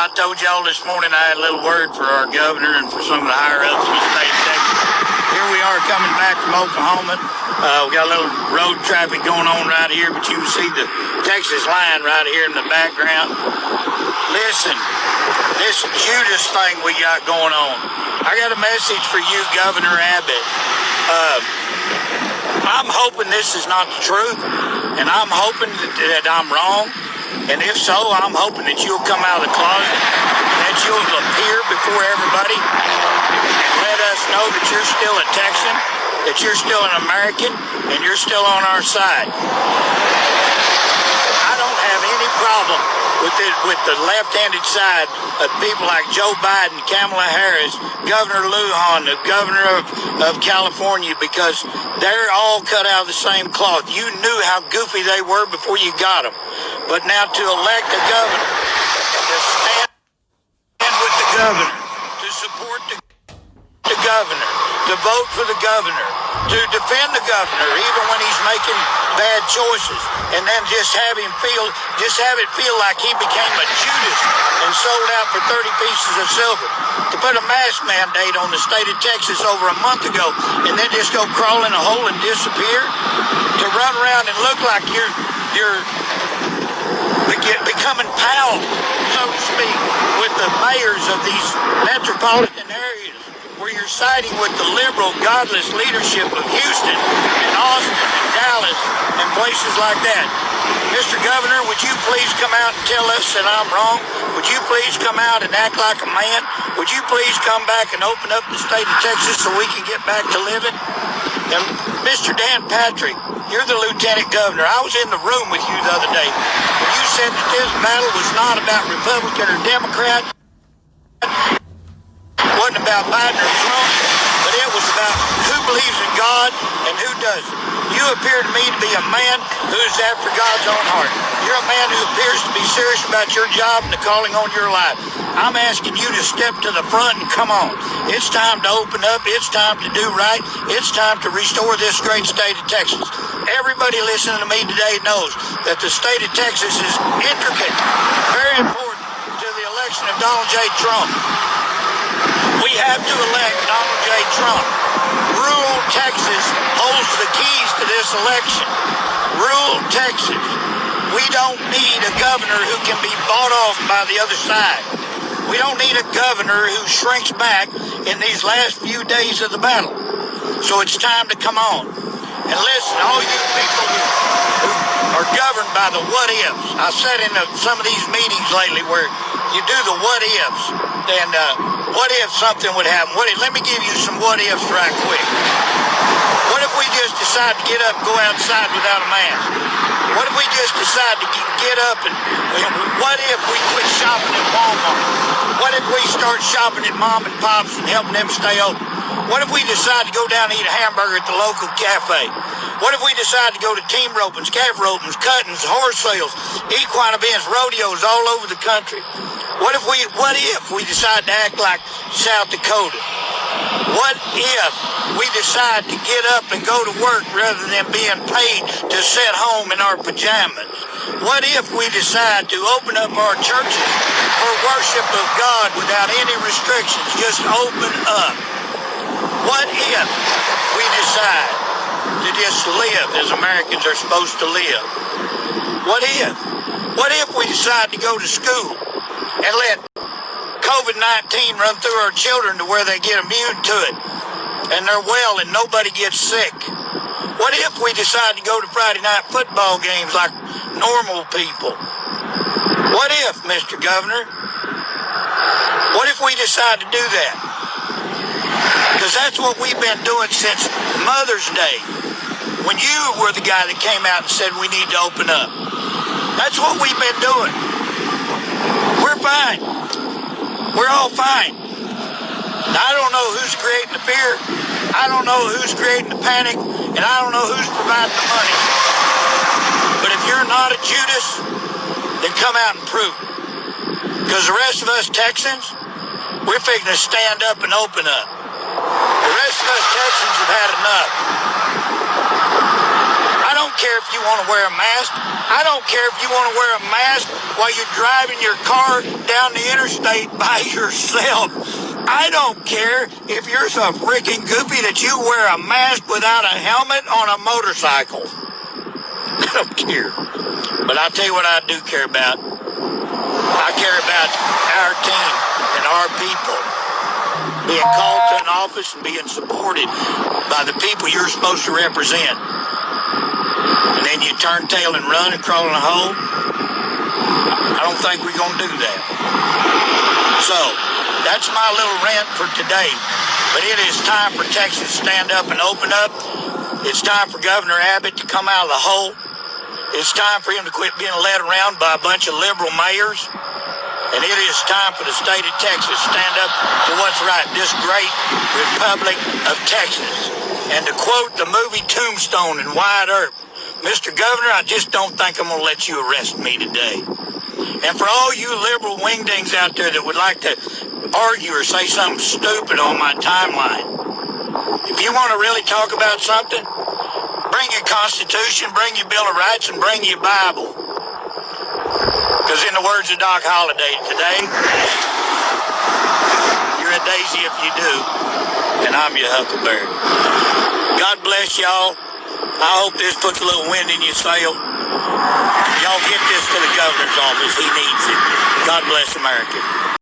I told y'all this morning I had a little word for our governor and for some of the higher-ups in the state of Texas. Here we are coming back from Oklahoma. We got a little road traffic going on right here, but you can see the Texas line right here in the background. Listen, this Judas thing we got going on. I got a message for you, Governor Abbott. I'm hoping this is not the truth, and I'm hoping that I'm wrong. And if so, I'm hoping that you'll come out of the closet and that you'll appear before everybody and let us know that you're still a Texan, that you're still an American, and you're still on our side. I don't have any problem with the left-handed side of people like Joe Biden, Kamala Harris, Governor Lujan, the governor of California, because they're all cut out of the same cloth. You knew how goofy they were before you got them. But now to elect a governor, to stand with the governor, to support the governor, to vote for the governor, to defend the governor even when he's making bad choices, and then just have it feel like he became a Judas and sold out for 30 pieces of silver. To put a mask mandate on the state of Texas over a month ago and then just go crawl in a hole and disappear. To run around and look like you're becoming pals, so to speak, with the mayors of these metropolitan areas, where you're siding with the liberal, godless leadership of Houston and Austin and Dallas and places like that. Mr. Governor, would you please come out and tell us that I'm wrong? Would you please come out and act like a man? Would you please come back and open up the state of Texas so we can get back to living? And Mr. Dan Patrick, you're the lieutenant governor. I was in the room with you the other day when you said that this battle was not about Republican or Democrat. It wasn't about Biden or Trump, but it was about who believes in God and who doesn't. You appear to me to be a man who's after God's own heart. You're a man who appears to be serious about your job and the calling on your life. I'm asking you to step to the front and come on. It's time to open up. It's time to do right. It's time to restore this great state of Texas. Everybody listening to me today knows that the state of Texas is intricate, very important to the election of Donald J. Trump. We have to elect Donald J. Trump. Rural Texas holds the keys to this election. Rural Texas. We don't need a governor who can be bought off by the other side. We don't need a governor who shrinks back in these last few days of the battle. So it's time to come on. And listen, all you people who are governed by the what-ifs. I sat in some of these meetings lately where you do the what-ifs. And what if something would happen? Let me give you some what-ifs right quick. What if we just decide to get up and go outside without a mask? What if we just decide to get up and what if we quit shopping at Walmart? What if we start shopping at mom and pops and helping them stay open? What if we decide to go down and eat a hamburger at the local cafe? What if we decide to go to team ropings, calf ropings, cuttings, horse sales, equine events, rodeos all over the country? What if we decide to act like South Dakota? What if we decide to get up and go to work rather than being paid to sit home in our pajamas? What if we decide to open up our churches for worship of God without any restrictions? Just open up. What if we decide to just live as Americans are supposed to live? What if? What if we decide to go to school and let COVID-19 run through our children to where they get immune to it and they're well and nobody gets sick? What if we decide to go to Friday night football games like normal people? What if, Mr. Governor? What if we decide to do that? Because that's what we've been doing since Mother's Day, when you were the guy that came out and said we need to open up. That's what we've been doing. We're fine. We're all fine. Now, I don't know who's creating the fear. I don't know who's creating the panic. And I don't know who's providing the money. But if you're not a Judas, then come out and prove it. Because the rest of us Texans, we're fixing to stand up and open up. The rest of us Texans have had enough. I don't care if you want to wear a mask. I don't care if you want to wear a mask while you're driving your car down the interstate by yourself. I don't care if you're so freaking goofy that you wear a mask without a helmet on a motorcycle. I don't care. But I'll tell you what I do care about. I care about our team and our people being called to an office and being supported by the people you're supposed to represent. And then you turn tail and run and crawl in a hole? I don't think we're going to do that. So, that's my little rant for today. But it is time for Texas to stand up and open up. It's time for Governor Abbott to come out of the hole. It's time for him to quit being led around by a bunch of liberal mayors. And it is time for the state of Texas to stand up for what's right, this great Republic of Texas. And to quote the movie Tombstone in Wyatt Earp, Mr. Governor, I just don't think I'm going to let you arrest me today. And for all you liberal wingdings out there that would like to argue or say something stupid on my timeline, if you want to really talk about something, bring your Constitution, bring your Bill of Rights, and bring your Bible. Because in the words of Doc Holliday today, you're a daisy if you do, and I'm your huckleberry. God bless y'all. I hope this puts a little wind in your sail. Y'all get this to the governor's office. He needs it. God bless America.